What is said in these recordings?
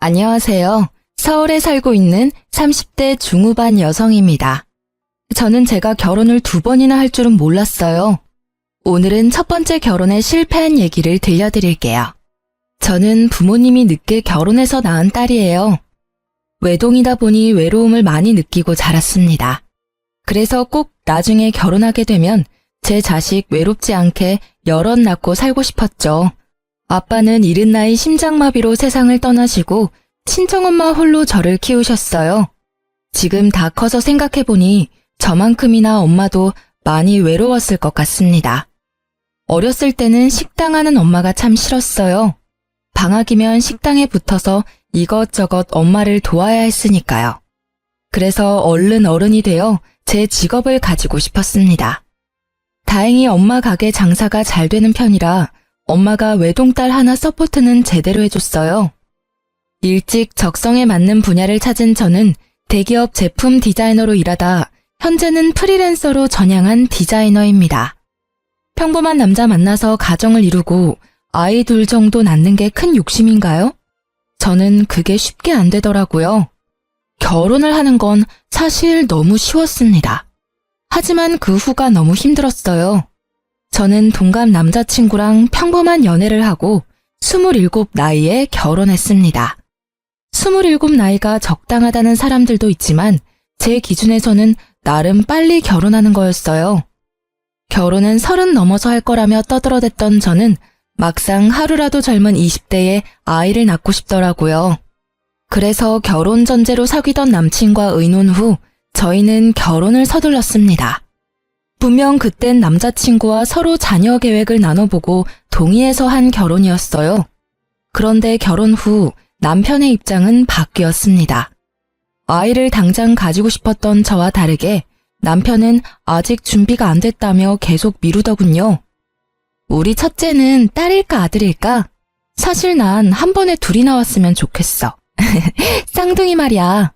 안녕하세요. 서울에 살고 있는 30대 중후반 여성입니다. 저는 제가 결혼을 2번이나 할 줄은 몰랐어요. 오늘은 첫 번째 결혼에 실패한 얘기를 들려드릴게요. 저는 부모님이 늦게 결혼해서 낳은 딸이에요. 외동이다 보니 외로움을 많이 느끼고 자랐습니다. 그래서 꼭 나중에 결혼하게 되면 제 자식 외롭지 않게 여럿 낳고 살고 싶었죠. 아빠는 이른 나이 심장마비로 세상을 떠나시고 친정엄마 홀로 저를 키우셨어요. 지금 다 커서 생각해보니 저만큼이나 엄마도 많이 외로웠을 것 같습니다. 어렸을 때는 식당하는 엄마가 참 싫었어요. 방학이면 식당에 붙어서 이것저것 엄마를 도와야 했으니까요. 그래서 얼른 어른이 되어 제 직업을 가지고 싶었습니다. 다행히 엄마 가게 장사가 잘 되는 편이라 엄마가 외동딸 하나 서포트는 제대로 해줬어요. 일찍 적성에 맞는 분야를 찾은 저는 대기업 제품 디자이너로 일하다 현재는 프리랜서로 전향한 디자이너입니다. 평범한 남자 만나서 가정을 이루고 아이 둘 정도 낳는 게 큰 욕심인가요? 저는 그게 쉽게 안 되더라고요. 결혼을 하는 건 사실 너무 쉬웠습니다. 하지만 그 후가 너무 힘들었어요. 저는 동갑 남자친구랑 평범한 연애를 하고 27 나이에 결혼했습니다. 27 나이가 적당하다는 사람들도 있지만 제 기준에서는 나름 빨리 결혼하는 거였어요. 결혼은 30 넘어서 할 거라며 떠들어댔던 저는 막상 하루라도 젊은 20대에 아이를 낳고 싶더라고요. 그래서 결혼 전제로 사귀던 남친과 의논 후 저희는 결혼을 서둘렀습니다. 분명 그땐 남자친구와 서로 자녀 계획을 나눠보고 동의해서 한 결혼이었어요. 그런데 결혼 후 남편의 입장은 바뀌었습니다. 아이를 당장 가지고 싶었던 저와 다르게 남편은 아직 준비가 안 됐다며 계속 미루더군요. 우리 첫째는 딸일까 아들일까? 사실 난 한 번에 둘이 나왔으면 좋겠어. 쌍둥이 말이야.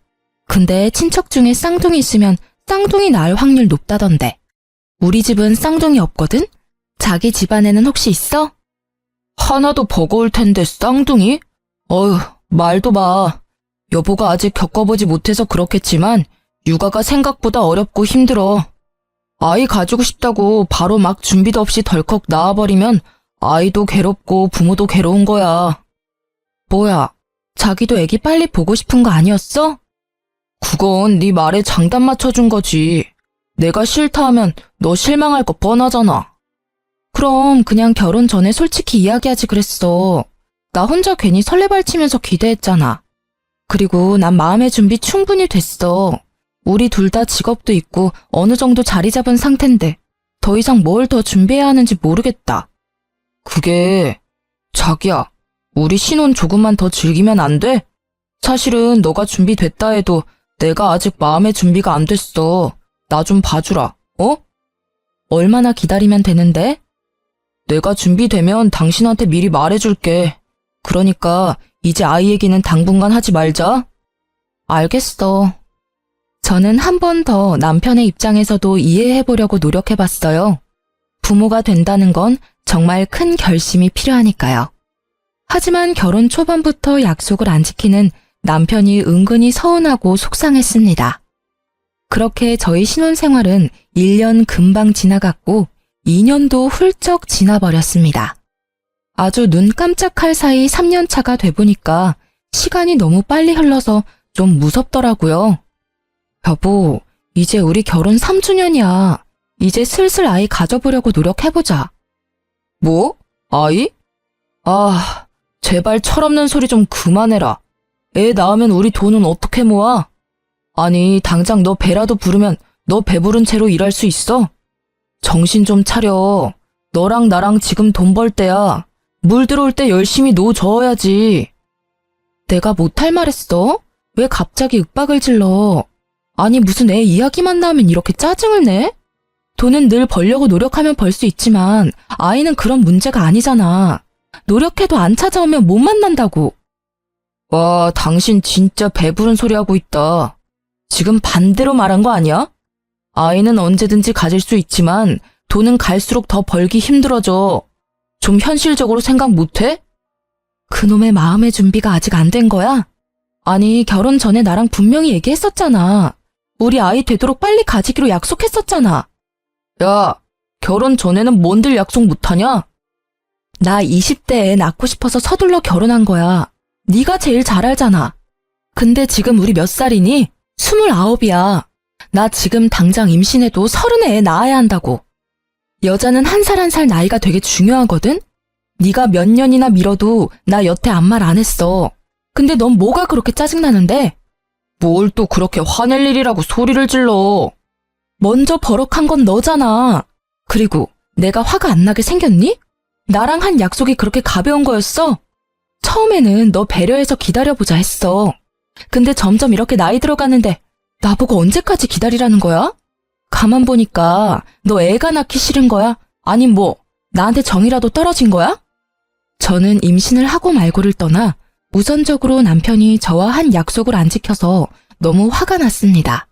근데 친척 중에 쌍둥이 있으면 쌍둥이 낳을 확률 높다던데. 우리 집은 쌍둥이 없거든? 자기 집안에는 혹시 있어? 하나도 버거울 텐데 쌍둥이? 어휴, 말도 마. 여보가 아직 겪어보지 못해서 그렇겠지만 육아가 생각보다 어렵고 힘들어. 아이 가지고 싶다고 바로 막 준비도 없이 덜컥 낳아버리면 아이도 괴롭고 부모도 괴로운 거야. 뭐야, 자기도 애기 빨리 보고 싶은 거 아니었어? 그건 네 말에 장단 맞춰준 거지. 내가 싫다 하면 너 실망할 거 뻔하잖아. 그럼 그냥 결혼 전에 솔직히 이야기하지 그랬어. 나 혼자 괜히 설레발치면서 기대했잖아. 그리고 난 마음의 준비 충분히 됐어. 우리 둘 다 직업도 있고 어느 정도 자리 잡은 상태인데 더 이상 뭘 더 준비해야 하는지 모르겠다. 그게... 자기야, 우리 신혼 조금만 더 즐기면 안 돼? 사실은 너가 준비됐다 해도 내가 아직 마음의 준비가 안 됐어. 나 좀 봐주라, 어? 얼마나 기다리면 되는데? 내가 준비되면 당신한테 미리 말해줄게. 그러니까 이제 아이 얘기는 당분간 하지 말자. 알겠어. 저는 한 번 더 남편의 입장에서도 이해해보려고 노력해봤어요. 부모가 된다는 건 정말 큰 결심이 필요하니까요. 하지만 결혼 초반부터 약속을 안 지키는 남편이 은근히 서운하고 속상했습니다. 그렇게 저희 신혼생활은 1년 금방 지나갔고 2년도 훌쩍 지나버렸습니다. 아주 눈 깜짝할 사이 3년차가 돼보니까 시간이 너무 빨리 흘러서 좀 무섭더라고요. 여보, 이제 우리 결혼 3주년이야. 이제 슬슬 아이 가져보려고 노력해보자. 뭐? 아이? 아, 제발 철없는 소리 좀 그만해라. 애 낳으면 우리 돈은 어떻게 모아? 아니, 당장 너 배라도 부르면 너 배부른 채로 일할 수 있어? 정신 좀 차려. 너랑 나랑 지금 돈 벌 때야. 물 들어올 때 열심히 노 저어야지. 내가 못할 말 했어? 왜 갑자기 윽박을 질러? 아니, 무슨 애 이야기만 나오면 이렇게 짜증을 내? 돈은 늘 벌려고 노력하면 벌 수 있지만 아이는 그런 문제가 아니잖아. 노력해도 안 찾아오면 못 만난다고. 와, 당신 진짜 배부른 소리 하고 있다. 지금 반대로 말한 거 아니야? 아이는 언제든지 가질 수 있지만 돈은 갈수록 더 벌기 힘들어져. 좀 현실적으로 생각 못해? 그놈의 마음의 준비가 아직 안 된 거야? 아니, 결혼 전에 나랑 분명히 얘기했었잖아. 우리 아이 되도록 빨리 가지기로 약속했었잖아. 야, 결혼 전에는 뭔들 약속 못하냐? 나 20대에 낳고 싶어서 서둘러 결혼한 거야. 네가 제일 잘 알잖아. 근데 지금 우리 몇 살이니? 29이야. 나 지금 당장 임신해도 30에 애 낳아야 한다고. 여자는 한 살 한 살 나이가 되게 중요하거든? 네가 몇 년이나 미뤄도 나 여태 아무 말 안 했어. 근데 넌 뭐가 그렇게 짜증나는데? 뭘 또 그렇게 화낼 일이라고 소리를 질러. 먼저 버럭한 건 너잖아. 그리고 내가 화가 안 나게 생겼니? 나랑 한 약속이 그렇게 가벼운 거였어? 처음에는 너 배려해서 기다려보자 했어. 근데 점점 이렇게 나이 들어가는데 나보고 언제까지 기다리라는 거야? 가만 보니까 너 애가 낳기 싫은 거야? 아니 뭐 나한테 정이라도 떨어진 거야? 저는 임신을 하고 말고를 떠나 우선적으로 남편이 저와 한 약속을 안 지켜서 너무 화가 났습니다.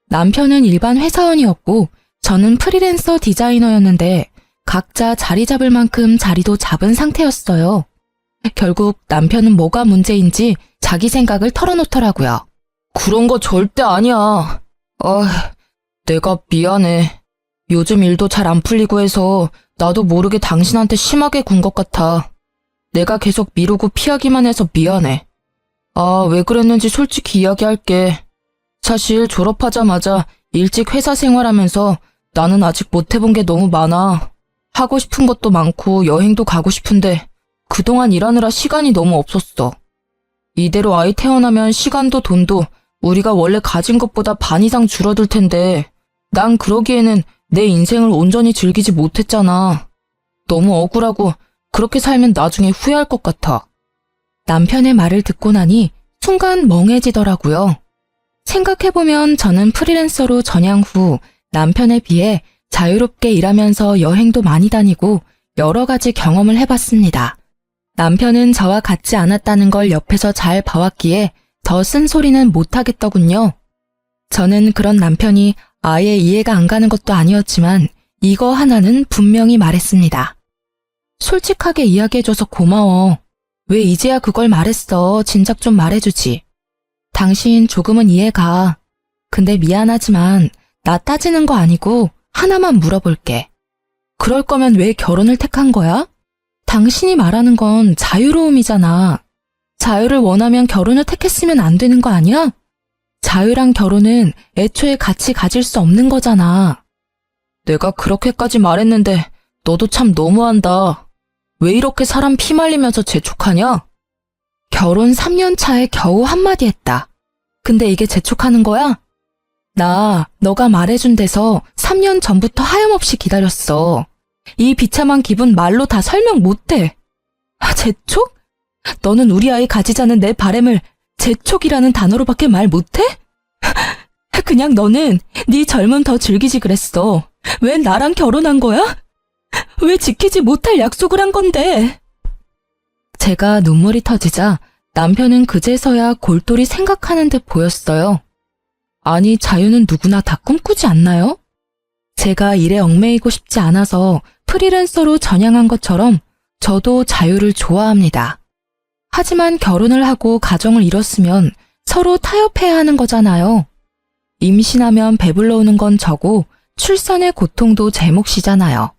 남편은 일반 회사원이었고 저는 프리랜서 디자이너였는데 각자 자리 잡을 만큼 자리도 잡은 상태였어요. 결국 남편은 뭐가 문제인지 자기 생각을 털어놓더라고요. 그런 거 절대 아니야. 내가 미안해. 요즘 일도 잘 안 풀리고 해서 나도 모르게 당신한테 심하게 군 것 같아. 내가 계속 미루고 피하기만 해서 미안해. 왜 그랬는지 솔직히 이야기할게. 사실 졸업하자마자 일찍 회사 생활하면서 나는 아직 못 해본 게 너무 많아. 하고 싶은 것도 많고 여행도 가고 싶은데 그동안 일하느라 시간이 너무 없었어. 이대로 아이 태어나면 시간도 돈도 우리가 원래 가진 것보다 반 이상 줄어들 텐데 난 그러기에는 내 인생을 온전히 즐기지 못했잖아. 너무 억울하고 그렇게 살면 나중에 후회할 것 같아. 남편의 말을 듣고 나니 순간 멍해지더라고요. 생각해보면 저는 프리랜서로 전향 후 남편에 비해 자유롭게 일하면서 여행도 많이 다니고 여러 가지 경험을 해봤습니다. 남편은 저와 같지 않았다는 걸 옆에서 잘 봐왔기에 더 쓴소리는 못하겠더군요. 저는 그런 남편이 아예 이해가 안 가는 것도 아니었지만 이거 하나는 분명히 말했습니다. 솔직하게 이야기해줘서 고마워. 왜 이제야 그걸 말했어? 진작 좀 말해주지. 당신 조금은 이해가. 근데 미안하지만 나 따지는 거 아니고 하나만 물어볼게. 그럴 거면 왜 결혼을 택한 거야? 당신이 말하는 건 자유로움이잖아. 자유를 원하면 결혼을 택했으면 안 되는 거 아니야? 자유랑 결혼은 애초에 같이 가질 수 없는 거잖아. 내가 그렇게까지 말했는데 너도 참 너무한다. 왜 이렇게 사람 피말리면서 재촉하냐? 결혼 3년 차에 겨우 한마디 했다. 근데 이게 재촉하는 거야? 나 너가 말해준 데서 3년 전부터 하염없이 기다렸어. 이 비참한 기분 말로 다 설명 못해. 재촉? 너는 우리 아이 가지자는 내 바램을 재촉이라는 단어로밖에 말 못해? 그냥 너는 네 젊음 더 즐기지 그랬어. 왜 나랑 결혼한 거야? 왜 지키지 못할 약속을 한 건데? 제가 눈물이 터지자 남편은 그제서야 골똘히 생각하는 듯 보였어요. 아니, 자유는 누구나 다 꿈꾸지 않나요? 제가 일에 얽매이고 싶지 않아서 프리랜서로 전향한 것처럼 저도 자유를 좋아합니다. 하지만 결혼을 하고 가정을 이뤘으면 서로 타협해야 하는 거잖아요. 임신하면 배불러 오는 건 저고 출산의 고통도 제 몫이잖아요.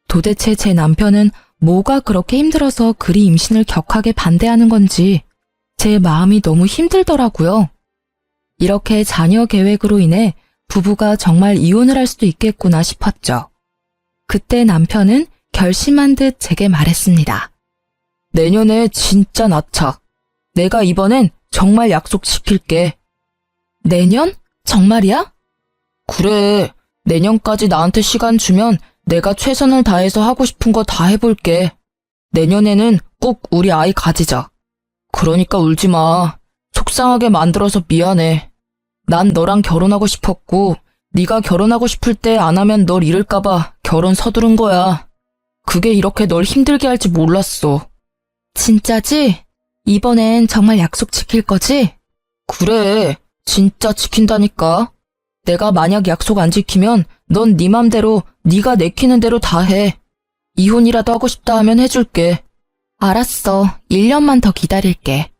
도대체 제 남편은 뭐가 그렇게 힘들어서 그리 임신을 격하게 반대하는 건지 제 마음이 너무 힘들더라고요. 이렇게 자녀 계획으로 인해 부부가 정말 이혼을 할 수도 있겠구나 싶었죠. 그때 남편은 결심한 듯 제게 말했습니다. 내년에 진짜 낳자. 내가 이번엔 정말 약속 지킬게. 내년? 정말이야? 그래. 내년까지 나한테 시간 주면 내가 최선을 다해서 하고 싶은 거 다 해볼게. 내년에는 꼭 우리 아이 가지자. 그러니까 울지 마. 속상하게 만들어서 미안해. 난 너랑 결혼하고 싶었고 네가 결혼하고 싶을 때 안 하면 널 잃을까봐 결혼 서두른 거야. 그게 이렇게 널 힘들게 할지 몰랐어. 진짜지? 이번엔 정말 약속 지킬 거지? 그래, 진짜 지킨다니까. 내가 만약 약속 안 지키면 넌 네 맘대로 네가 내키는 대로 다 해. 이혼이라도 하고 싶다 하면 해줄게. 알았어, 1년만 더 기다릴게.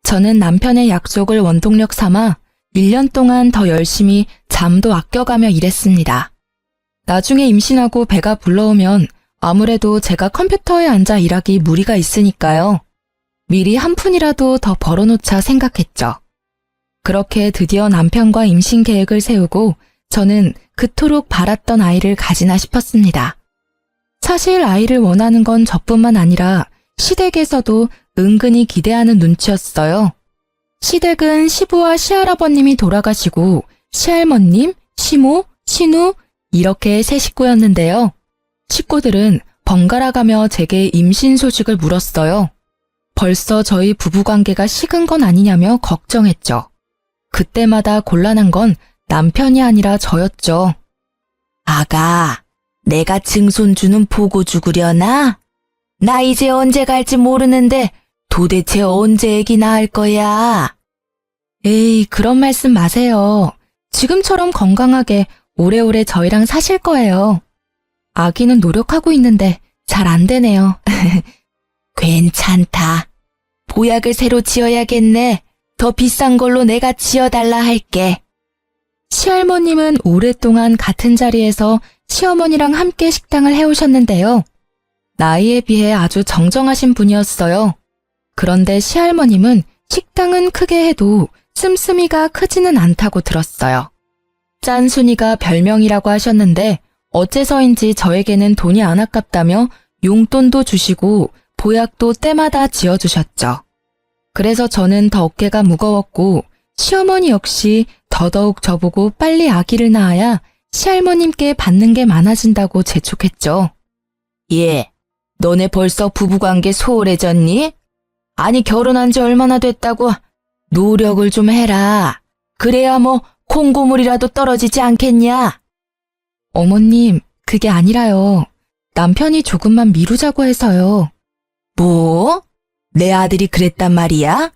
저는 남편의 약속을 원동력 삼아 1년 동안 더 열심히 잠도 아껴가며 일했습니다. 나중에 임신하고 배가 불러오면 아무래도 제가 컴퓨터에 앉아 일하기 무리가 있으니까요. 미리 한 푼이라도 더 벌어놓자 생각했죠. 그렇게 드디어 남편과 임신 계획을 세우고 저는 그토록 바랐던 아이를 가지나 싶었습니다. 사실 아이를 원하는 건 저뿐만 아니라 시댁에서도 은근히 기대하는 눈치였어요. 시댁은 시부와 시할아버님이 돌아가시고 시할머님, 시모, 시누 이렇게 세 식구였는데요. 식구들은 번갈아가며 제게 임신 소식을 물었어요. 벌써 저희 부부관계가 식은 건 아니냐며 걱정했죠. 그때마다 곤란한 건 남편이 아니라 저였죠. 아가, 내가 증손주는 보고 죽으려나? 나 이제 언제 갈지 모르는데 도대체 언제 애기 낳을 거야? 에이, 그런 말씀 마세요. 지금처럼 건강하게 오래오래 저희랑 사실 거예요. 아기는 노력하고 있는데 잘 안 되네요. 괜찮다. 보약을 새로 지어야겠네. 더 비싼 걸로 내가 지어달라 할게. 시할머님은 오랫동안 같은 자리에서 시어머니랑 함께 식당을 해오셨는데요. 나이에 비해 아주 정정하신 분이었어요. 그런데 시할머님은 식당은 크게 해도 씀씀이가 크지는 않다고 들었어요. 짠순이가 별명이라고 하셨는데 어째서인지 저에게는 돈이 안 아깝다며 용돈도 주시고 보약도 때마다 지어주셨죠. 그래서 저는 더 어깨가 무거웠고 시어머니 역시 더더욱 저보고 빨리 아기를 낳아야 시할머님께 받는 게 많아진다고 재촉했죠. 예, 너네 벌써 부부관계 소홀해졌니? 아니 결혼한 지 얼마나 됐다고 노력을 좀 해라. 그래야 뭐 콩고물이라도 떨어지지 않겠냐? 어머님, 그게 아니라요. 남편이 조금만 미루자고 해서요. 뭐? 내 아들이 그랬단 말이야?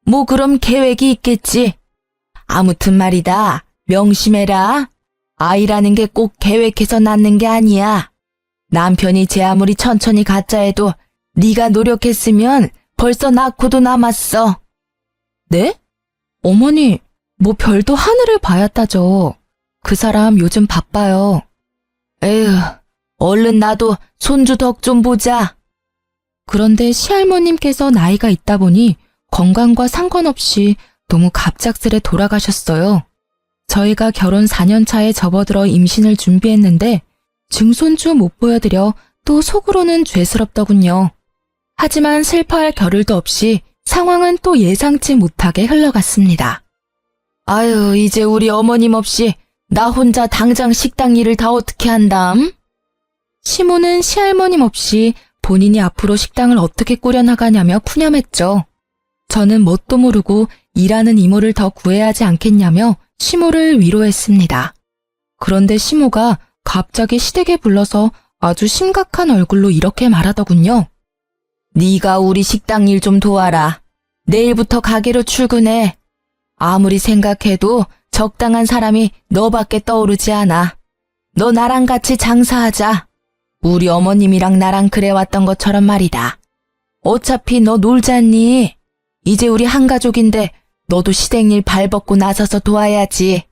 뭐 그럼 계획이 있겠지. 아무튼 말이다. 명심해라. 아이라는 게 꼭 계획해서 낳는 게 아니야. 남편이 제 아무리 천천히 갖자 해도 네가 노력했으면 벌써 낳고도 남았어. 네? 어머니, 뭐 별도 하늘을 봐야 따져. 그 사람 요즘 바빠요. 에휴, 얼른 나도 손주 덕 좀 보자. 그런데 시할머님께서 나이가 있다 보니 건강과 상관없이 너무 갑작스레 돌아가셨어요. 저희가 결혼 4년 차에 접어들어 임신을 준비했는데 증손주 못 보여드려 또 속으로는 죄스럽더군요. 하지만 슬퍼할 겨를도 없이 상황은 또 예상치 못하게 흘러갔습니다. 아유, 이제 우리 어머님 없이 나 혼자 당장 식당 일을 다 어떻게 한담? 시모는 시할머님 없이 본인이 앞으로 식당을 어떻게 꾸려나가냐며 푸념했죠. 저는 뭣도 모르고 일하는 이모를 더 구해야 하지 않겠냐며 시모를 위로했습니다. 그런데 시모가 갑자기 시댁에 불러서 아주 심각한 얼굴로 이렇게 말하더군요. 네가 우리 식당 일 좀 도와라. 내일부터 가게로 출근해. 아무리 생각해도 적당한 사람이 너밖에 떠오르지 않아. 너 나랑 같이 장사하자. 우리 어머님이랑 나랑 그래왔던 것처럼 말이다. 어차피 너 놀잖니. 이제 우리 한 가족인데 너도 시댁일 발벗고 나서서 도와야지.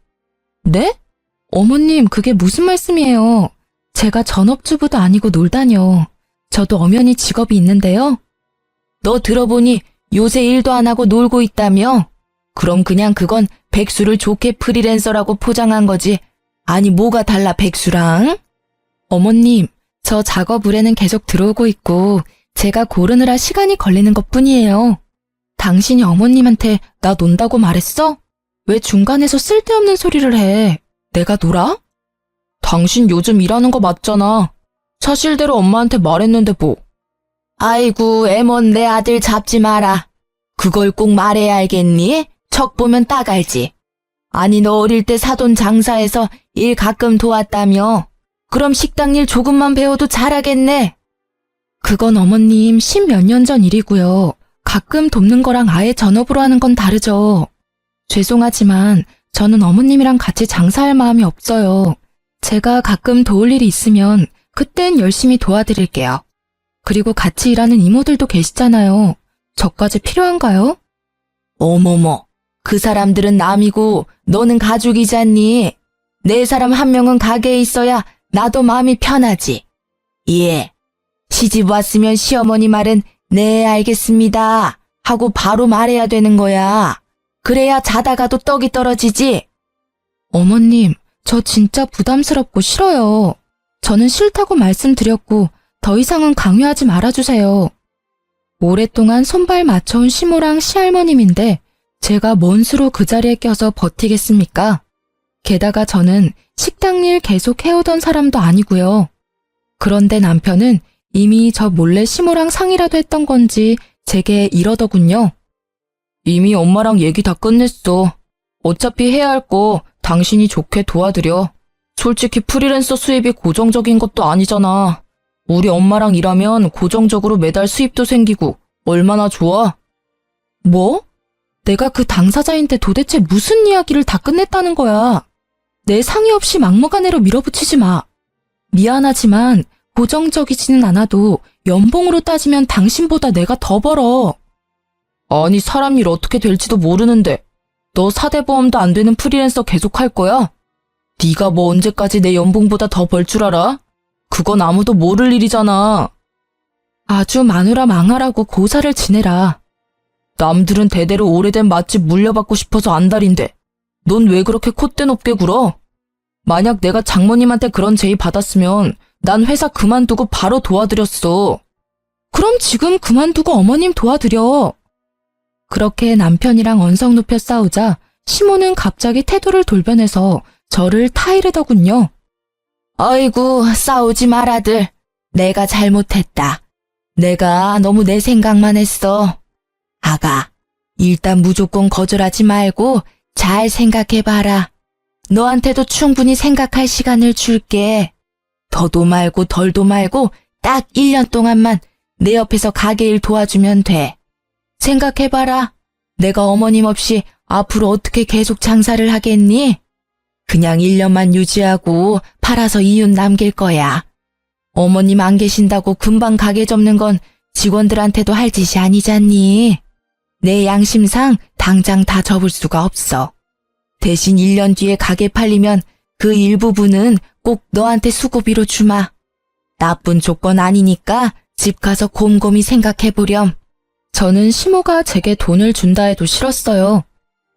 네? 어머님, 그게 무슨 말씀이에요? 제가 전업주부도 아니고 놀다뇨. 저도 엄연히 직업이 있는데요. 너 들어보니 요새 일도 안 하고 놀고 있다며? 그럼 그냥 그건 백수를 좋게 프리랜서라고 포장한 거지. 아니 뭐가 달라 백수랑? 어머님, 저 작업 의뢰는 계속 들어오고 있고 제가 고르느라 시간이 걸리는 것뿐이에요. 당신이 어머님한테 나 논다고 말했어? 왜 중간에서 쓸데없는 소리를 해? 내가 놀아? 당신 요즘 일하는 거 맞잖아. 사실대로 엄마한테 말했는데 뭐. 아이고, 애먼 내 아들 잡지 마라. 그걸 꼭 말해야 알겠니? 척 보면 딱 알지. 아니 너 어릴 때 사돈 장사해서 일 가끔 도왔다며. 그럼 식당 일 조금만 배워도 잘하겠네. 그건 어머님 10몇 년 전 일이고요. 가끔 돕는 거랑 아예 전업으로 하는 건 다르죠. 죄송하지만 저는 어머님이랑 같이 장사할 마음이 없어요. 제가 가끔 도울 일이 있으면 그땐 열심히 도와드릴게요. 그리고 같이 일하는 이모들도 계시잖아요. 저까지 필요한가요? 어머머, 그 사람들은 남이고 너는 가족이잖니. 내 사람 한 명은 가게에 있어야 나도 마음이 편하지. 예, 시집 왔으면 시어머니 말은 네, 알겠습니다 하고 바로 말해야 되는 거야. 그래야 자다가도 떡이 떨어지지. 어머님, 저 진짜 부담스럽고 싫어요. 저는 싫다고 말씀드렸고 더 이상은 강요하지 말아주세요. 오랫동안 손발 맞춰온 시모랑 시할머님인데 제가 뭔 수로 그 자리에 껴서 버티겠습니까? 게다가 저는 식당 일 계속 해오던 사람도 아니고요. 그런데 남편은 이미 저 몰래 시모랑 상의라도 했던 건지 제게 이러더군요. 이미 엄마랑 얘기 다 끝냈어. 어차피 해야 할 거 당신이 좋게 도와드려. 솔직히 프리랜서 수입이 고정적인 것도 아니잖아. 우리 엄마랑 일하면 고정적으로 매달 수입도 생기고 얼마나 좋아? 뭐? 내가 그 당사자인데 도대체 무슨 이야기를 다 끝냈다는 거야? 내 상의 없이 막무가내로 밀어붙이지 마. 미안하지만 고정적이지는 않아도 연봉으로 따지면 당신보다 내가 더 벌어. 아니, 사람 일 어떻게 될지도 모르는데 너 4대 보험도 안 되는 프리랜서 계속 할 거야? 네가 뭐 언제까지 내 연봉보다 더 벌 줄 알아? 그건 아무도 모를 일이잖아. 아주 마누라 망하라고 고사를 지내라. 남들은 대대로 오래된 맛집 물려받고 싶어서 안달인데 넌 왜 그렇게 콧대 높게 굴어? 만약 내가 장모님한테 그런 제의 받았으면 난 회사 그만두고 바로 도와드렸어. 그럼 지금 그만두고 어머님 도와드려. 그렇게 남편이랑 언성 높여 싸우자 시모는 갑자기 태도를 돌변해서 저를 타이르더군요. 아이고, 싸우지 마라들. 내가 잘못했다. 내가 너무 내 생각만 했어. 아가, 일단 무조건 거절하지 말고 잘 생각해봐라. 너한테도 충분히 생각할 시간을 줄게. 더도 말고 덜도 말고 딱 1년 동안만 내 옆에서 가게 일 도와주면 돼. 생각해봐라. 내가 어머님 없이 앞으로 어떻게 계속 장사를 하겠니? 그냥 1년만 유지하고 팔아서 이윤 남길 거야. 어머님 안 계신다고 금방 가게 접는 건 직원들한테도 할 짓이 아니잖니. 내 양심상 당장 다 접을 수가 없어. 대신 1년 뒤에 가게 팔리면 그 일부분은 꼭 너한테 수고비로 주마. 나쁜 조건 아니니까 집 가서 곰곰이 생각해보렴. 저는 시모가 제게 돈을 준다 해도 싫었어요.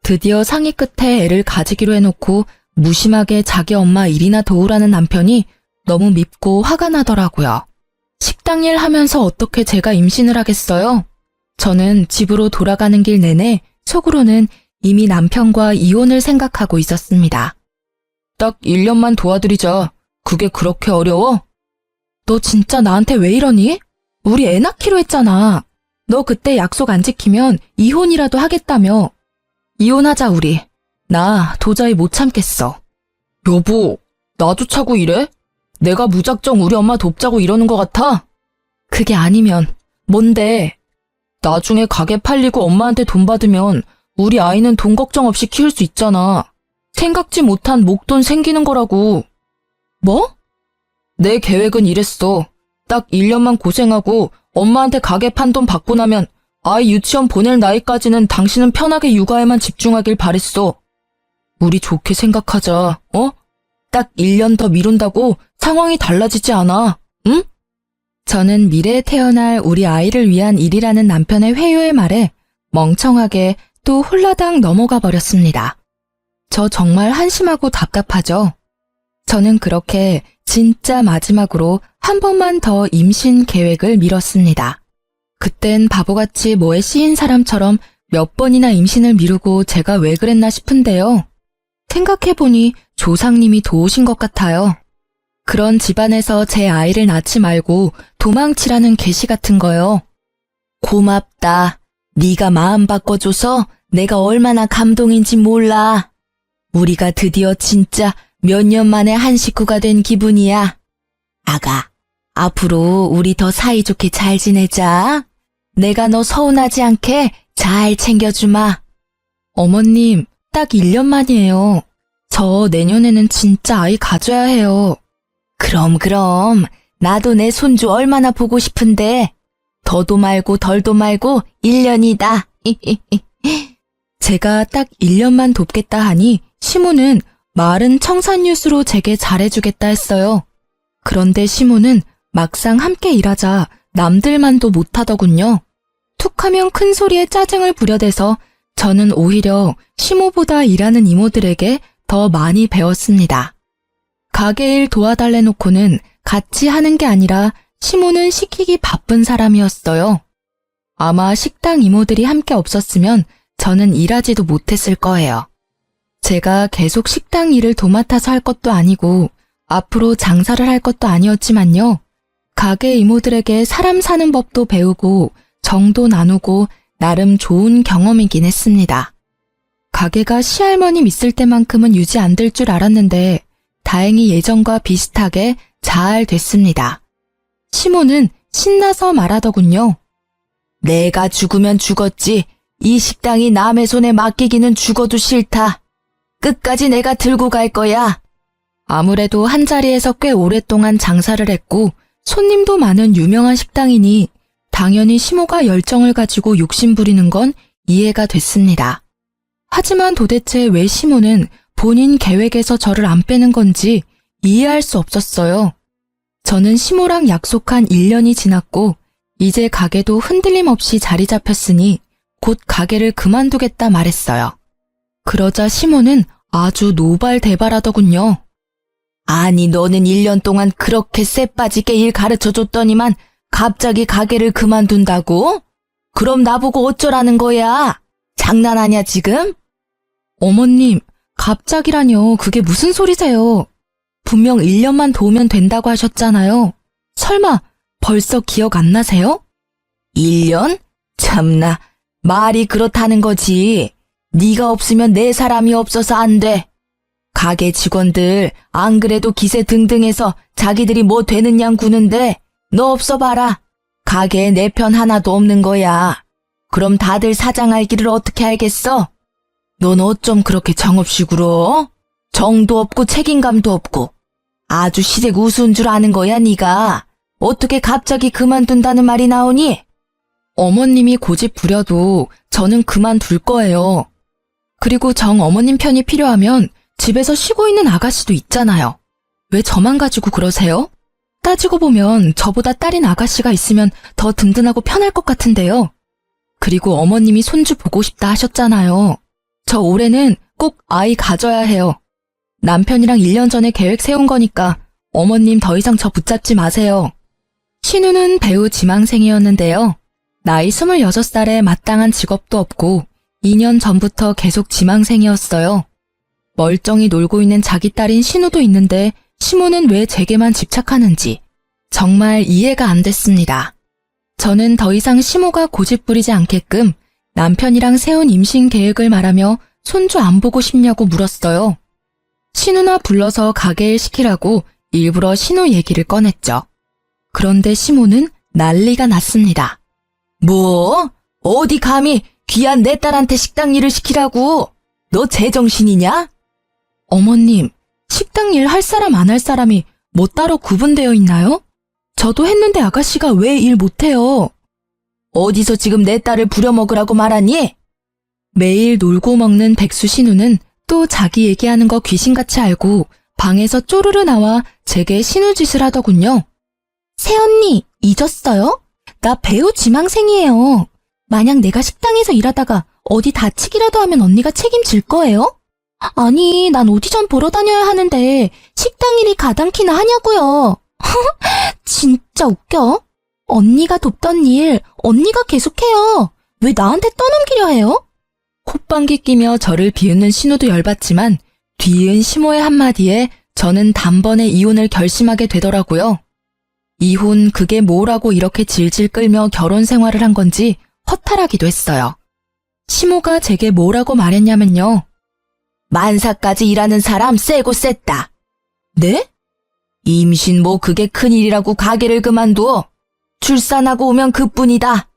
드디어 상의 끝에 애를 가지기로 해놓고 무심하게 자기 엄마 일이나 도우라는 남편이 너무 밉고 화가 나더라고요. 식당 일 하면서 어떻게 제가 임신을 하겠어요? 저는 집으로 돌아가는 길 내내 속으로는 이미 남편과 이혼을 생각하고 있었습니다. 딱 1년만 도와드리자. 그게 그렇게 어려워? 너 진짜 나한테 왜 이러니? 우리 애 낳기로 했잖아. 너 그때 약속 안 지키면 이혼이라도 하겠다며. 이혼하자 우리. 나 도저히 못 참겠어. 여보, 나조차고 이래? 내가 무작정 우리 엄마 돕자고 이러는 것 같아? 그게 아니면 뭔데? 나중에 가게 팔리고 엄마한테 돈 받으면 우리 아이는 돈 걱정 없이 키울 수 있잖아. 생각지 못한 목돈 생기는 거라고. 뭐? 내 계획은 이랬어. 딱 1년만 고생하고 엄마한테 가게 판 돈 받고 나면 아이 유치원 보낼 나이까지는 당신은 편하게 육아에만 집중하길 바랬어. 우리 좋게 생각하자, 어? 딱 1년 더 미룬다고 상황이 달라지지 않아, 응? 저는 미래에 태어날 우리 아이를 위한 일이라는 남편의 회유의 말에 멍청하게 또 홀라당 넘어가 버렸습니다. 저 정말 한심하고 답답하죠? 저는 그렇게 진짜 마지막으로 한 번만 더 임신 계획을 미뤘습니다. 그땐 바보같이 뭐에 씌인 사람처럼 몇 번이나 임신을 미루고 제가 왜 그랬나 싶은데요. 생각해보니 조상님이 도우신 것 같아요. 그런 집안에서 제 아이를 낳지 말고 도망치라는 계시 같은 거요. 고맙다. 네가 마음 바꿔줘서 내가 얼마나 감동인지 몰라. 우리가 드디어 진짜 몇 년 만에 한 식구가 된 기분이야. 아가, 앞으로 우리 더 사이좋게 잘 지내자. 내가 너 서운하지 않게 잘 챙겨주마. 어머님, 딱 1년 만이에요. 저 내년에는 진짜 아이 가져야 해요. 그럼. 나도 내 손주 얼마나 보고 싶은데. 더도 말고 덜도 말고 1년이다. 제가 딱 1년만 돕겠다 하니 시모는 말은 청산유수로 제게 잘해주겠다 했어요. 그런데 시모는 막상 함께 일하자 남들만도 못하더군요. 툭하면 큰 소리에 짜증을 부려대서 저는 오히려 시모보다 일하는 이모들에게 더 많이 배웠습니다. 가게 일 도와달래 놓고는 같이 하는 게 아니라 시모는 시키기 바쁜 사람이었어요. 아마 식당 이모들이 함께 없었으면 저는 일하지도 못했을 거예요. 제가 계속 식당 일을 도맡아서 할 것도 아니고 앞으로 장사를 할 것도 아니었지만요. 가게 이모들에게 사람 사는 법도 배우고 정도 나누고 나름 좋은 경험이긴 했습니다. 가게가 시할머님 있을 때만큼은 유지 안 될 줄 알았는데 다행히 예전과 비슷하게 잘 됐습니다. 시모는 신나서 말하더군요. 내가 죽으면 죽었지. 이 식당이 남의 손에 맡기기는 죽어도 싫다. 끝까지 내가 들고 갈 거야. 아무래도 한자리에서 꽤 오랫동안 장사를 했고 손님도 많은 유명한 식당이니 당연히 시모가 열정을 가지고 욕심 부리는 건 이해가 됐습니다. 하지만 도대체 왜 시모는 본인 계획에서 저를 안 빼는 건지 이해할 수 없었어요. 저는 시모랑 약속한 1년이 지났고 이제 가게도 흔들림 없이 자리 잡혔으니 곧 가게를 그만두겠다 말했어요. 그러자 시모는 아주 노발대발하더군요. 아니 너는 1년 동안 그렇게 쎄빠지게 일 가르쳐줬더니만 갑자기 가게를 그만둔다고? 그럼 나보고 어쩌라는 거야? 장난하냐 지금? 어머님, 갑자기라뇨. 그게 무슨 소리세요? 분명 1년만 도우면 된다고 하셨잖아요. 설마 벌써 기억 안 나세요? 1년? 참나, 말이 그렇다는 거지. 네가 없으면 내 사람이 없어서 안 돼. 가게 직원들 안 그래도 기세 등등해서 자기들이 뭐 되는 양 구는데 너 없어 봐라. 가게에 내 편 하나도 없는 거야. 그럼 다들 사장 알기를 어떻게 알겠어? 넌 어쩜 그렇게 정없이 굴어? 정도 없고 책임감도 없고 아주 시댁 우스운 줄 아는 거야 네가. 어떻게 갑자기 그만둔다는 말이 나오니? 어머님이 고집 부려도 저는 그만둘 거예요. 그리고 정 어머님 편이 필요하면 집에서 쉬고 있는 아가씨도 있잖아요. 왜 저만 가지고 그러세요? 따지고 보면 저보다 딸인 아가씨가 있으면 더 든든하고 편할 것 같은데요. 그리고 어머님이 손주 보고 싶다 하셨잖아요. 저 올해는 꼭 아이 가져야 해요. 남편이랑 1년 전에 계획 세운 거니까 어머님 더 이상 저 붙잡지 마세요. 신우는 배우 지망생이었는데요. 나이 26살에 마땅한 직업도 없고 2년 전부터 계속 지망생이었어요. 멀쩡히 놀고 있는 자기 딸인 신우도 있는데 시모는 왜 제게만 집착하는지 정말 이해가 안 됐습니다. 저는 더 이상 시모가 고집 부리지 않게끔 남편이랑 세운 임신 계획을 말하며 손주 안 보고 싶냐고 물었어요. 신우나 불러서 가게일 시키라고 일부러 신우 얘기를 꺼냈죠. 그런데 시모는 난리가 났습니다. 뭐? 어디 감히 귀한 내 딸한테 식당 일을 시키라고? 너 제정신이냐? 어머님, 식당 일 할 사람 안 할 사람이 뭐 따로 구분되어 있나요? 저도 했는데 아가씨가 왜 일 못해요? 어디서 지금 내 딸을 부려먹으라고 말하니? 매일 놀고 먹는 백수 신우는 또 자기 얘기하는 거 귀신같이 알고 방에서 쪼르르 나와 제게 신우짓을 하더군요. 새언니, 잊었어요? 나 배우 지망생이에요. 만약 내가 식당에서 일하다가 어디 다치기라도 하면 언니가 책임질 거예요? 아니, 난 오디션 보러 다녀야 하는데 식당 일이 가당키나 하냐고요. 진짜 웃겨. 언니가 돕던 일 언니가 계속해요. 왜 나한테 떠넘기려 해요? 콧방귀 끼며 저를 비웃는 신우도 열받지만 뒤이은 시모의 한마디에 저는 단번에 이혼을 결심하게 되더라고요. 이혼 그게 뭐라고 이렇게 질질 끌며 결혼 생활을 한 건지 허탈하기도 했어요. 시모가 제게 뭐라고 말했냐면요. 만사까지 일하는 사람 세고 셌다. 네? 임신 뭐 그게 큰일이라고 가게를 그만둬. 출산하고 오면 그뿐이다.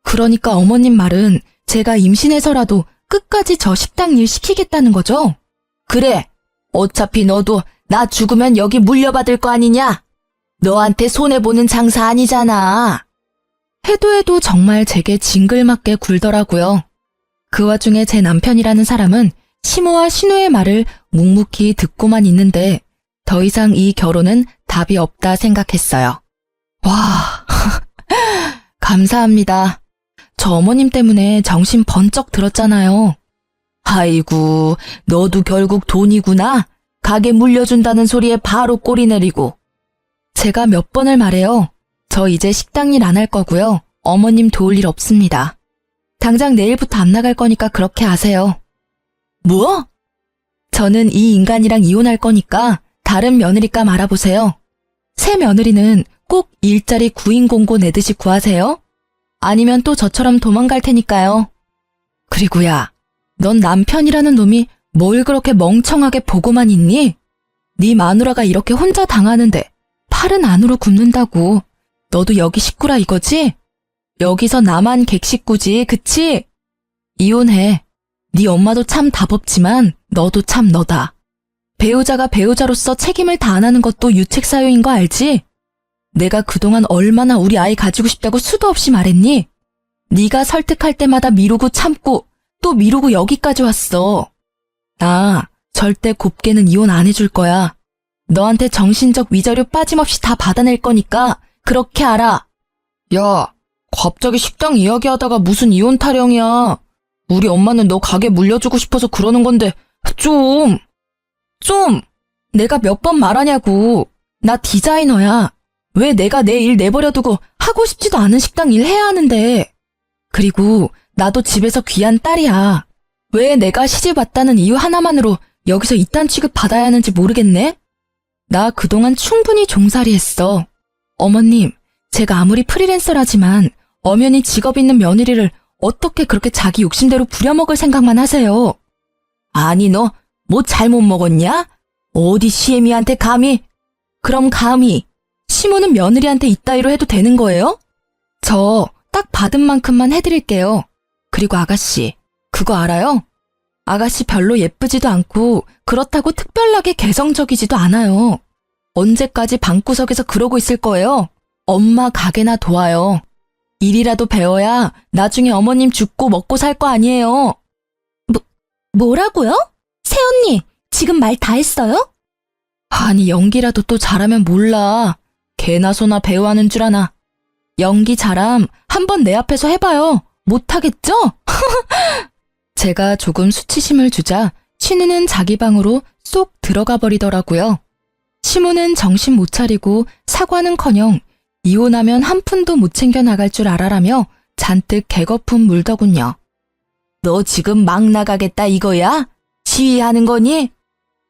그러니까 어머님 말은 제가 임신해서라도 끝까지 저 식당 일 시키겠다는 거죠? 그래. 어차피 너도 나 죽으면 여기 물려받을 거 아니냐? 너한테 손해보는 장사 아니잖아. 해도 정말 제게 징글맞게 굴더라고요. 그 와중에 제 남편이라는 사람은 시모와 신우의 말을 묵묵히 듣고만 있는데 더 이상 이 결혼은 답이 없다 생각했어요. 와, 감사합니다. 저 어머님 때문에 정신 번쩍 들었잖아요. 아이고, 너도 결국 돈이구나. 가게 물려준다는 소리에 바로 꼬리 내리고. 제가 몇 번을 말해요. 저 이제 식당 일 안 할 거고요. 어머님 도울 일 없습니다. 당장 내일부터 안 나갈 거니까 그렇게 아세요. 뭐? 저는 이 인간이랑 이혼할 거니까 다른 며느리감 알아보세요. 새 며느리는 꼭 일자리 구인 공고 내듯이 구하세요. 아니면 또 저처럼 도망갈 테니까요. 그리고 야, 넌 남편이라는 놈이 뭘 그렇게 멍청하게 보고만 있니? 네 마누라가 이렇게 혼자 당하는데 팔은 안으로 굽는다고. 너도 여기 식구라 이거지? 여기서 나만 객식구지, 그치? 이혼해. 네 엄마도 참 답 없지만 너도 참 너다. 배우자가 배우자로서 책임을 다하는 것도 유책사유인 거 알지? 내가 그동안 얼마나 우리 아이 가지고 싶다고 수도 없이 말했니? 네가 설득할 때마다 미루고 참고 또 미루고 여기까지 왔어. 나 절대 곱게는 이혼 안 해줄 거야. 너한테 정신적 위자료 빠짐없이 다 받아낼 거니까 그렇게 알아. 야, 갑자기 식당 이야기하다가 무슨 이혼 타령이야. 우리 엄마는 너 가게 물려주고 싶어서 그러는 건데 좀. 내가 몇 번 말하냐고. 나 디자이너야. 왜 내가 내 일 내버려두고 하고 싶지도 않은 식당 일 해야 하는데. 그리고 나도 집에서 귀한 딸이야. 왜 내가 시집 왔다는 이유 하나만으로 여기서 이딴 취급 받아야 하는지 모르겠네? 나 그동안 충분히 종살이 했어. 어머님, 제가 아무리 프리랜서라지만 엄연히 직업 있는 며느리를 어떻게 그렇게 자기 욕심대로 부려먹을 생각만 하세요? 아니, 너 뭐 잘못 먹었냐? 어디 시애미한테 감히? 그럼 감히 시모는 며느리한테 이따위로 해도 되는 거예요? 저 딱 받은 만큼만 해드릴게요. 그리고 아가씨, 그거 알아요? 아가씨 별로 예쁘지도 않고 그렇다고 특별하게 개성적이지도 않아요. 언제까지 방구석에서 그러고 있을 거예요? 엄마 가게나 도와요. 일이라도 배워야 나중에 어머님 죽고 먹고 살 거 아니에요. 뭐라고요? 새언니, 지금 말 다 했어요? 아니, 연기라도 또 잘하면 몰라. 개나 소나 배우하는 줄 아나. 연기 잘함 한번 내 앞에서 해봐요. 못하겠죠? 제가 조금 수치심을 주자 신우는 자기 방으로 쏙 들어가 버리더라고요. 시모는 정신 못 차리고 사과는커녕 이혼하면 한 푼도 못 챙겨 나갈 줄 알아라며 잔뜩 개거품 물더군요. 너 지금 막 나가겠다 이거야? 시위하는 거니?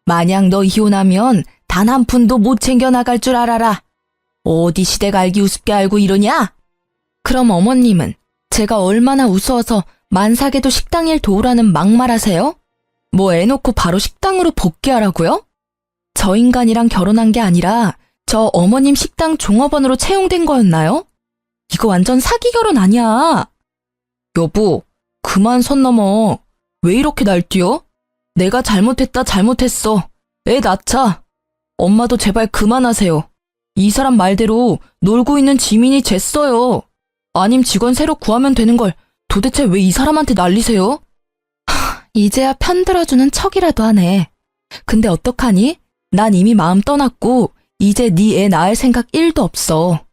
만약 너 이혼하면 단 한 푼도 못 챙겨 나갈 줄 알아라. 어디 시댁 알기 우습게 알고 이러냐? 그럼 어머님은 제가 얼마나 우스워서 만삭에도 식당 일 도우라는 막말하세요? 뭐 애놓고 바로 식당으로 복귀하라고요? 저 인간이랑 결혼한 게 아니라 저 어머님 식당 종업원으로 채용된 거였나요? 이거 완전 사기 결혼 아니야. 여보, 그만 선 넘어. 왜 이렇게 날뛰어? 내가 잘못했어. 애 낳자. 엄마도 제발 그만하세요. 이 사람 말대로 놀고 있는 지민이 쟀어요. 아님 직원 새로 구하면 되는 걸 도대체 왜 이 사람한테 날리세요? 이제야 편들어주는 척이라도 하네. 근데 어떡하니? 난 이미 마음 떠났고 이제 네 애 낳을 생각 1도 없어.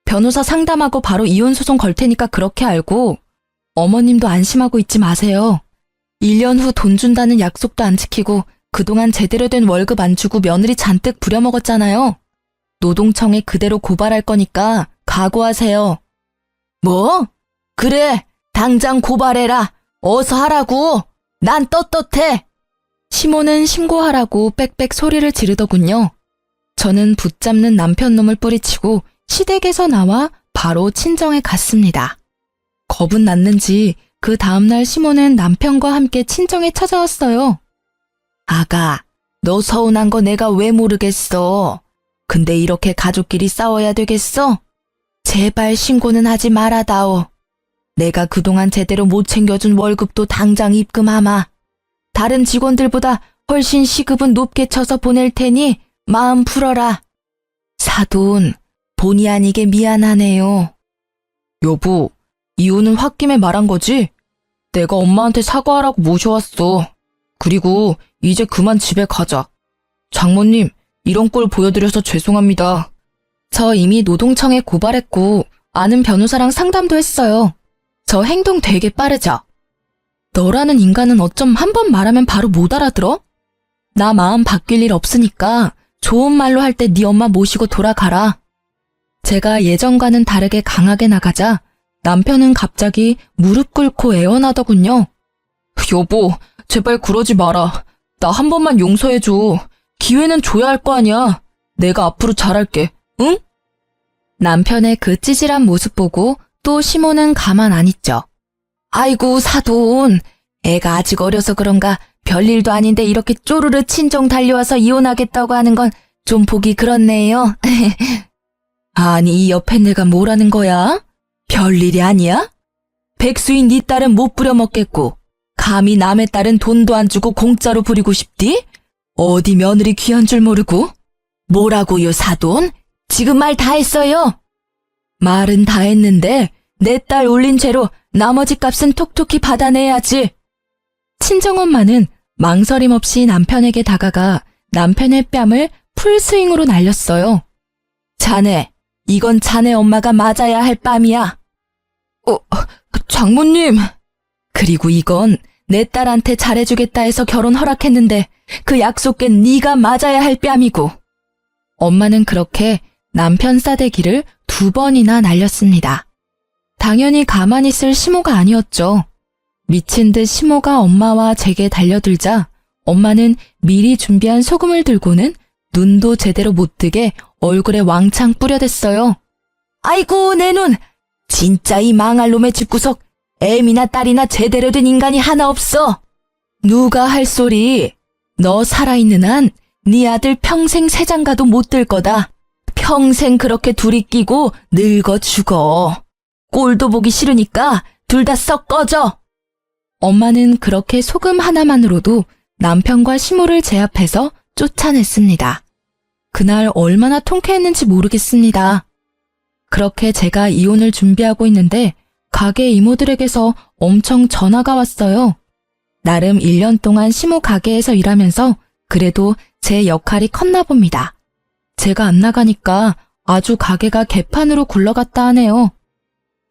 변호사 상담하고 바로 이혼 소송 걸 테니까 그렇게 알고 어머님도 안심하고 있지 마세요. 1년 후 돈 준다는 약속도 안 지키고 그동안 제대로 된 월급 안 주고 며느리 잔뜩 부려먹었잖아요. 노동청에 그대로 고발할 거니까 각오하세요. 뭐? 그래, 당장 고발해라. 어서 하라고. 난 떳떳해. 시모는 신고하라고 빽빽 소리를 지르더군요. 저는 붙잡는 남편 놈을 뿌리치고 시댁에서 나와 바로 친정에 갔습니다. 겁은 났는지 그 다음날 시모는 남편과 함께 친정에 찾아왔어요. 아가, 너 서운한 거 내가 왜 모르겠어. 근데 이렇게 가족끼리 싸워야 되겠어? 제발 신고는 하지 말아다오. 내가 그동안 제대로 못 챙겨준 월급도 당장 입금하마. 다른 직원들보다 훨씬 시급은 높게 쳐서 보낼 테니 마음 풀어라. 사돈, 본의 아니게 미안하네요. 여보, 이혼은 홧김에 말한 거지? 내가 엄마한테 사과하라고 모셔왔어. 그리고 이제 그만 집에 가자. 장모님, 이런 꼴 보여드려서 죄송합니다. 저 이미 노동청에 고발했고 아는 변호사랑 상담도 했어요. 저 행동 되게 빠르죠? 너라는 인간은 어쩜 한 번 말하면 바로 못 알아들어? 나 마음 바뀔 일 없으니까 좋은 말로 할 때 네 엄마 모시고 돌아가라. 제가 예전과는 다르게 강하게 나가자 남편은 갑자기 무릎 꿇고 애원하더군요. 여보, 제발 그러지 마라. 나 한 번만 용서해줘. 기회는 줘야 할 거 아니야. 내가 앞으로 잘할게, 응? 남편의 그 찌질한 모습 보고 또 시모는 가만 안 있죠. 아이고, 사돈. 애가 아직 어려서 그런가 별일도 아닌데 이렇게 쪼르르 친정 달려와서 이혼하겠다고 하는 건 좀 보기 그렇네요. 아니, 이 옆에 내가 뭐라는 거야? 별일이 아니야? 백수인 네 딸은 못 부려먹겠고 감히 남의 딸은 돈도 안 주고 공짜로 부리고 싶디? 어디 며느리 귀한 줄 모르고? 뭐라고요, 사돈? 지금 말 다 했어요. 말은 다 했는데 내 딸 올린 죄로 나머지 값은 톡톡히 받아내야지. 친정엄마는 망설임 없이 남편에게 다가가 남편의 뺨을 풀스윙으로 날렸어요. 자네, 이건 자네 엄마가 맞아야 할 뺨이야. 장모님. 그리고 이건 내 딸한테 잘해주겠다 해서 결혼 허락했는데 그 약속 깬 네가 맞아야 할 뺨이고. 엄마는 그렇게 남편 싸대기를 2번이나 날렸습니다. 당연히 가만히 있을 시모가 아니었죠. 미친 듯 시모가 엄마와 제게 달려들자 엄마는 미리 준비한 소금을 들고는 눈도 제대로 못 뜨게 얼굴에 왕창 뿌려댔어요. 아이고, 내 눈! 진짜 이 망할 놈의 집구석 애미나 딸이나 제대로 된 인간이 하나 없어. 누가 할 소리. 너 살아있는 한 네 아들 평생 새장가도 못 들 거다. 평생 그렇게 둘이 끼고 늙어 죽어. 꼴도 보기 싫으니까 둘 다 썩 꺼져. 엄마는 그렇게 소금 하나만으로도 남편과 시모를 제압해서 쫓아냈습니다. 그날 얼마나 통쾌했는지 모르겠습니다. 그렇게 제가 이혼을 준비하고 있는데 가게 이모들에게서 엄청 전화가 왔어요. 나름 1년 동안 시모 가게에서 일하면서 그래도 제 역할이 컸나 봅니다. 제가 안 나가니까 아주 가게가 개판으로 굴러갔다 하네요.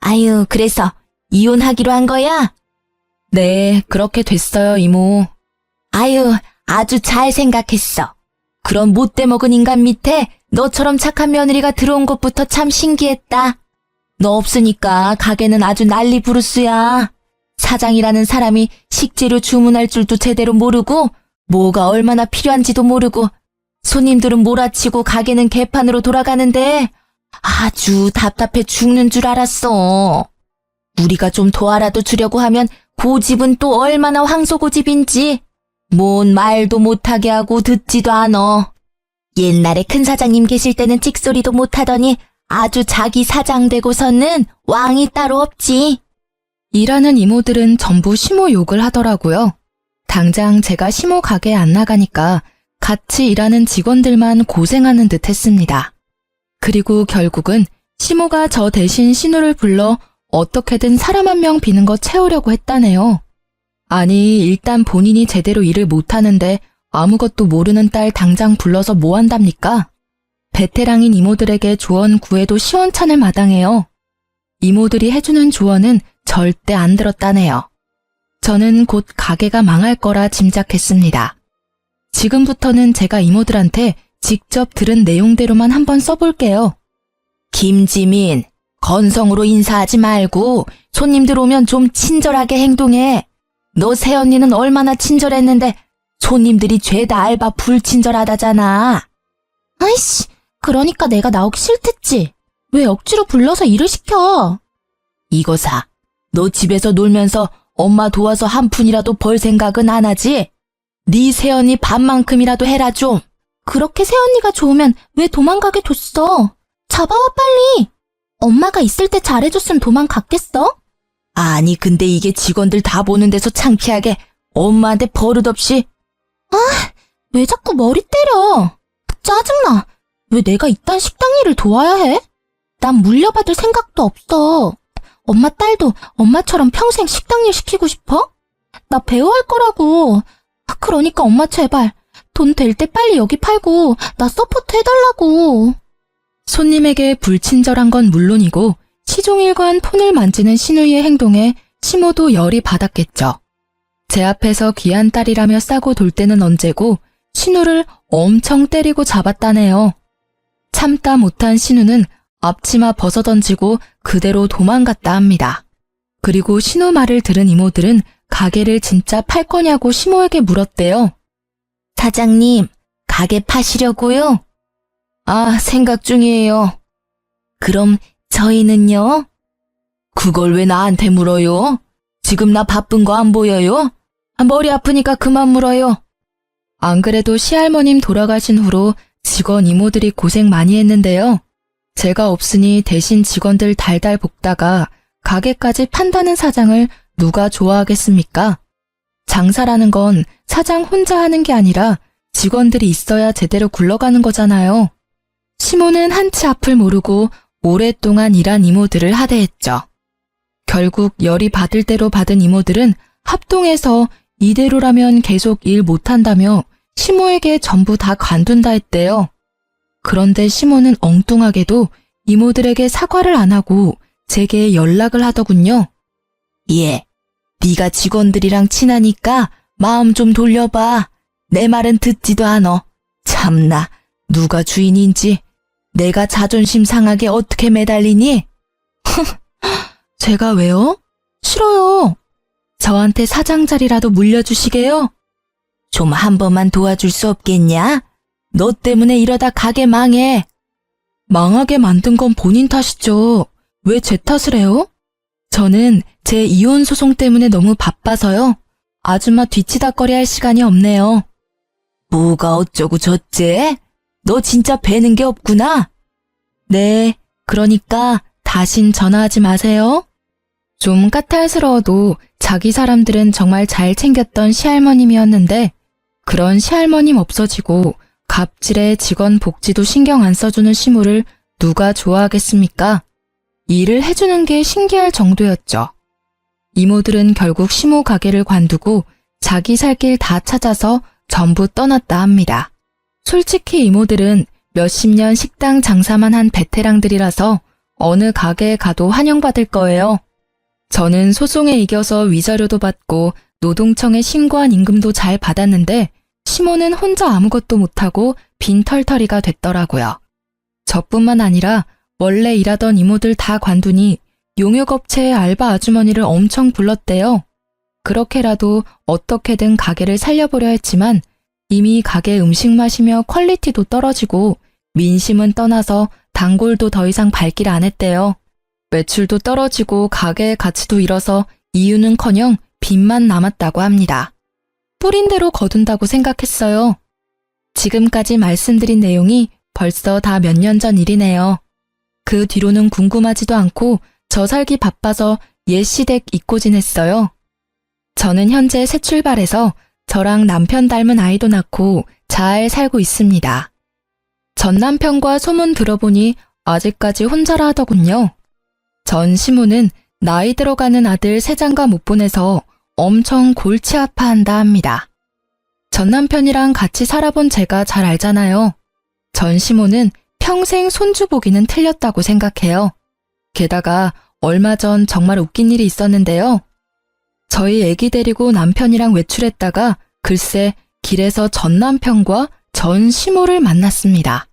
아유, 그래서 이혼하기로 한 거야? 네, 그렇게 됐어요, 이모. 아유, 아주 잘 생각했어. 그런 못돼 먹은 인간 밑에 너처럼 착한 며느리가 들어온 것부터 참 신기했다. 너 없으니까 가게는 아주 난리 부르스야. 사장이라는 사람이 식재료 주문할 줄도 제대로 모르고 뭐가 얼마나 필요한지도 모르고 손님들은 몰아치고 가게는 개판으로 돌아가는데 아주 답답해 죽는 줄 알았어. 우리가 좀 도와라도 주려고 하면 고집은 또 얼마나 황소고집인지 뭔 말도 못하게 하고 듣지도 않어. 옛날에 큰 사장님 계실 때는 찍소리도 못하더니 아주 자기 사장 되고서는 왕이 따로 없지. 일하는 이모들은 전부 시모 욕을 하더라고요. 당장 제가 시모 가게에 안 나가니까 같이 일하는 직원들만 고생하는 듯 했습니다. 그리고 결국은 시모가 저 대신 신우를 불러 어떻게든 사람 한 명 비는 거 채우려고 했다네요. 아니, 일단 본인이 제대로 일을 못하는데 아무것도 모르는 딸 당장 불러서 뭐 한답니까? 베테랑인 이모들에게 조언 구해도 시원찮을 마당에요. 이모들이 해주는 조언은 절대 안 들었다네요. 저는 곧 가게가 망할 거라 짐작했습니다. 지금부터는 제가 이모들한테 직접 들은 내용대로만 한번 써볼게요. 김지민, 건성으로 인사하지 말고 손님들 오면 좀 친절하게 행동해. 너 새언니는 얼마나 친절했는데 손님들이 죄다 알바 불친절하다잖아. 아이씨, 그러니까 내가 나오기 싫댔지. 왜 억지로 불러서 일을 시켜? 이거사, 너 집에서 놀면서 엄마 도와서 한 푼이라도 벌 생각은 안 하지? 네 새언니 반만큼이라도 해라 좀. 그렇게 새언니가 좋으면 왜 도망가게 뒀어? 잡아와 빨리. 엄마가 있을 때 잘해줬으면 도망갔겠어? 아니, 근데 이게 직원들 다 보는 데서 창피하게 엄마한테 버릇없이. 아, 왜 자꾸 머리 때려. 짜증나. 왜 내가 이딴 식당 일을 도와야 해? 난 물려받을 생각도 없어. 엄마 딸도 엄마처럼 평생 식당 일 시키고 싶어? 나 배우 할 거라고. 그러니까 엄마 제발 돈 될 때 빨리 여기 팔고 나 서포트 해달라고. 손님에게 불친절한 건 물론이고 시종일관 폰을 만지는 신우이의 행동에 시모도 열이 받았겠죠. 제 앞에서 귀한 딸이라며 싸고 돌 때는 언제고 신우를 엄청 때리고 잡았다네요. 참다 못한 신우는 앞치마 벗어던지고 그대로 도망갔다 합니다. 그리고 신우 말을 들은 이모들은 가게를 진짜 팔 거냐고 시모에게 물었대요. 사장님, 가게 파시려고요? 아, 생각 중이에요. 그럼 저희는요? 그걸 왜 나한테 물어요? 지금 나 바쁜 거 안 보여요? 머리 아프니까 그만 물어요. 안 그래도 시할머님 돌아가신 후로 직원 이모들이 고생 많이 했는데요. 제가 없으니 대신 직원들 달달 볶다가 가게까지 판다는 사장을 누가 좋아하겠습니까? 장사라는 건 사장 혼자 하는 게 아니라 직원들이 있어야 제대로 굴러가는 거잖아요. 시모는 한치 앞을 모르고 오랫동안 일한 이모들을 하대했죠. 결국 열이 받을 대로 받은 이모들은 합동해서 이대로라면 계속 일 못한다며 시모에게 전부 다 관둔다 했대요. 그런데 시모는 엉뚱하게도 이모들에게 사과를 안 하고 제게 연락을 하더군요. 예, 네가 직원들이랑 친하니까 마음 좀 돌려봐. 내 말은 듣지도 않어. 참나, 누가 주인인지 내가 자존심 상하게 어떻게 매달리니? 제가 왜요? 싫어요. 저한테 사장 자리라도 물려주시게요? 좀 한 번만 도와줄 수 없겠냐? 너 때문에 이러다 가게 망해. 망하게 만든 건 본인 탓이죠. 왜 제 탓을 해요? 저는 제 이혼 소송 때문에 너무 바빠서요. 아줌마 뒤치다꺼리 할 시간이 없네요. 뭐가 어쩌고 저째? 너 진짜 배는 게 없구나. 네, 그러니까 다신 전화하지 마세요. 좀 까탈스러워도 자기 사람들은 정말 잘 챙겼던 시할머님이었는데 그런 시할머님 없어지고 갑질에 직원 복지도 신경 안 써주는 시모를 누가 좋아하겠습니까? 일을 해주는 게 신기할 정도였죠. 이모들은 결국 시모 가게를 관두고 자기 살 길 다 찾아서 전부 떠났다 합니다. 솔직히 이모들은 몇십 년 식당 장사만 한 베테랑들이라서 어느 가게에 가도 환영받을 거예요. 저는 소송에 이겨서 위자료도 받고 노동청에 신고한 임금도 잘 받았는데 시모는 혼자 아무것도 못하고 빈털터리가 됐더라고요. 저뿐만 아니라 원래 일하던 이모들 다 관두니 용역업체의 알바 아주머니를 엄청 불렀대요. 그렇게라도 어떻게든 가게를 살려보려 했지만 이미 가게 음식 맛이며 퀄리티도 떨어지고 민심은 떠나서 단골도 더 이상 발길 안 했대요. 매출도 떨어지고 가게의 가치도 잃어서 이유는커녕 빚만 남았다고 합니다. 뿌린 대로 거둔다고 생각했어요. 지금까지 말씀드린 내용이 벌써 다 몇 년 전 일이네요. 그 뒤로는 궁금하지도 않고 저 살기 바빠서 옛 시댁 잊고 지냈어요. 저는 현재 새 출발해서 저랑 남편 닮은 아이도 낳고 잘 살고 있습니다. 전 남편과 소문 들어보니 아직까지 혼자라 하더군요. 전 시모는 나이 들어가는 아들 세장가 못 보내서 엄청 골치 아파한다 합니다. 전 남편이랑 같이 살아본 제가 잘 알잖아요. 전 시모는 평생 손주 보기는 틀렸다고 생각해요. 게다가 얼마 전 정말 웃긴 일이 있었는데요. 저희 애기 데리고 남편이랑 외출했다가 글쎄 길에서 전 남편과 전 시모를 만났습니다.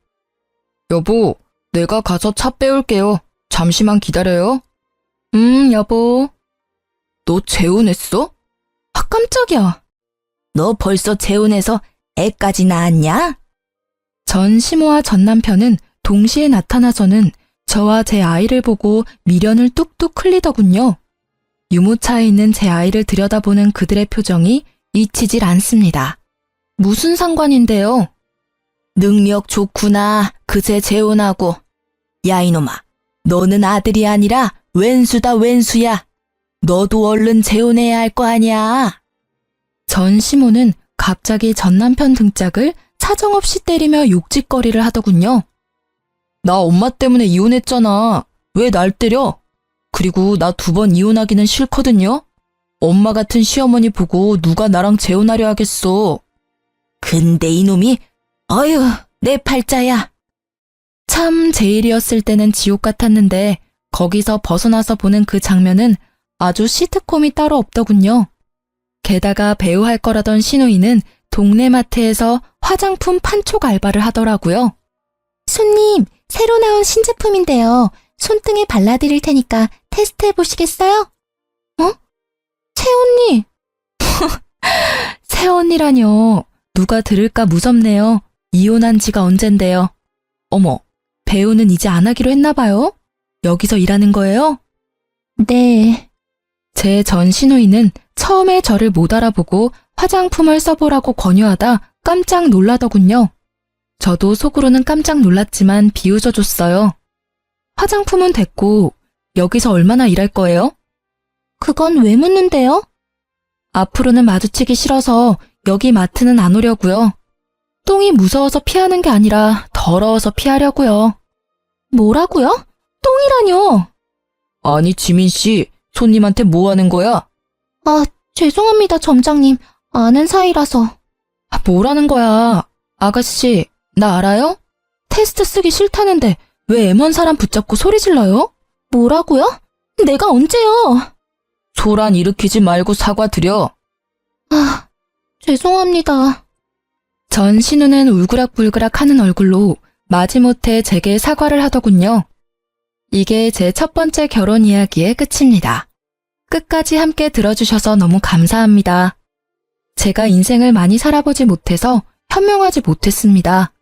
여보, 내가 가서 차 빼올게요. 잠시만 기다려요. 여보. 너 재혼했어? 아, 깜짝이야. 너 벌써 재혼해서 애까지 낳았냐? 전 시모와 전 남편은 동시에 나타나서는 저와 제 아이를 보고 미련을 뚝뚝 흘리더군요. 유모차에 있는 제 아이를 들여다보는 그들의 표정이 잊히질 않습니다. 무슨 상관인데요? 능력 좋구나. 그새 재혼하고. 야 이놈아, 너는 아들이 아니라 왼수다 왼수야. 너도 얼른 재혼해야 할 거 아니야. 전 시모는 갑자기 전 남편 등짝을 사정없이 때리며 욕짓거리를 하더군요. 나 엄마 때문에 이혼했잖아. 왜 날 때려? 그리고 나 2번 이혼하기는 싫거든요. 엄마 같은 시어머니 보고 누가 나랑 재혼하려 하겠어. 근데 이놈이, 어휴, 내 팔자야. 참 제 일이었을 때는 지옥 같았는데 거기서 벗어나서 보는 그 장면은 아주 시트콤이 따로 없더군요. 게다가 배우 할 거라던 신우이는 동네 마트에서 화장품 판촉 알바를 하더라고요. 손님, 새로 나온 신제품인데요. 손등에 발라드릴 테니까 테스트 해보시겠어요? 새언니! 새언니라뇨. 누가 들을까 무섭네요. 이혼한 지가 언젠데요. 어머, 배우는 이제 안 하기로 했나 봐요? 여기서 일하는 거예요? 네. 제 전 신우이는 처음에 저를 못 알아보고 화장품을 써보라고 권유하다 깜짝 놀라더군요. 저도 속으로는 깜짝 놀랐지만 비웃어줬어요. 화장품은 됐고 여기서 얼마나 일할 거예요? 그건 왜 묻는데요? 앞으로는 마주치기 싫어서 여기 마트는 안 오려고요. 똥이 무서워서 피하는 게 아니라 더러워서 피하려고요. 뭐라고요? 똥이라뇨? 아니 지민 씨, 손님한테 뭐 하는 거야? 죄송합니다 점장님. 아는 사이라서. 뭐라는 거야? 아가씨, 나 알아요? 테스트 쓰기 싫다는데 왜 애먼 사람 붙잡고 소리 질러요? 뭐라고요? 내가 언제요? 소란 일으키지 말고 사과드려. 죄송합니다. 전 신우는 울그락불그락 하는 얼굴로 마지못해 제게 사과를 하더군요. 이게 제 첫 번째 결혼 이야기의 끝입니다. 끝까지 함께 들어주셔서 너무 감사합니다. 제가 인생을 많이 살아보지 못해서 현명하지 못했습니다.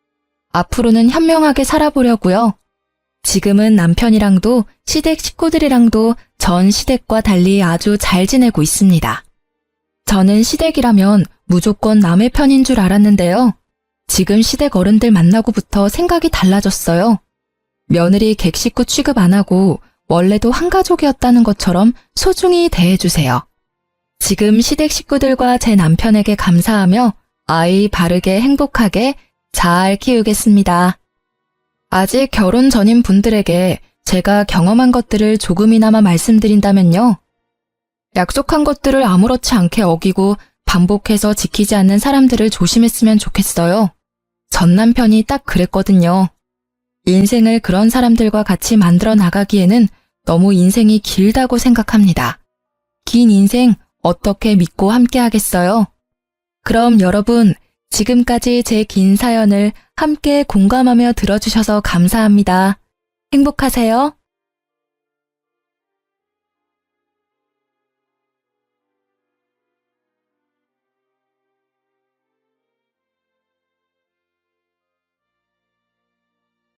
앞으로는 현명하게 살아보려고요. 지금은 남편이랑도 시댁 식구들이랑도 전 시댁과 달리 아주 잘 지내고 있습니다. 저는 시댁이라면 무조건 남의 편인 줄 알았는데요. 지금 시댁 어른들 만나고부터 생각이 달라졌어요. 며느리 객식구 취급 안 하고 원래도 한 가족이었다는 것처럼 소중히 대해주세요. 지금 시댁 식구들과 제 남편에게 감사하며 아이 바르게 행복하게 잘 키우겠습니다. 아직 결혼 전인 분들에게 제가 경험한 것들을 조금이나마 말씀드린다면요. 약속한 것들을 아무렇지 않게 어기고 반복해서 지키지 않는 사람들을 조심했으면 좋겠어요. 전 남편이 딱 그랬거든요. 인생을 그런 사람들과 같이 만들어 나가기에는 너무 인생이 길다고 생각합니다. 긴 인생 어떻게 믿고 함께 하겠어요? 그럼 여러분, 지금까지 제 긴 사연을 함께 공감하며 들어주셔서 감사합니다. 행복하세요.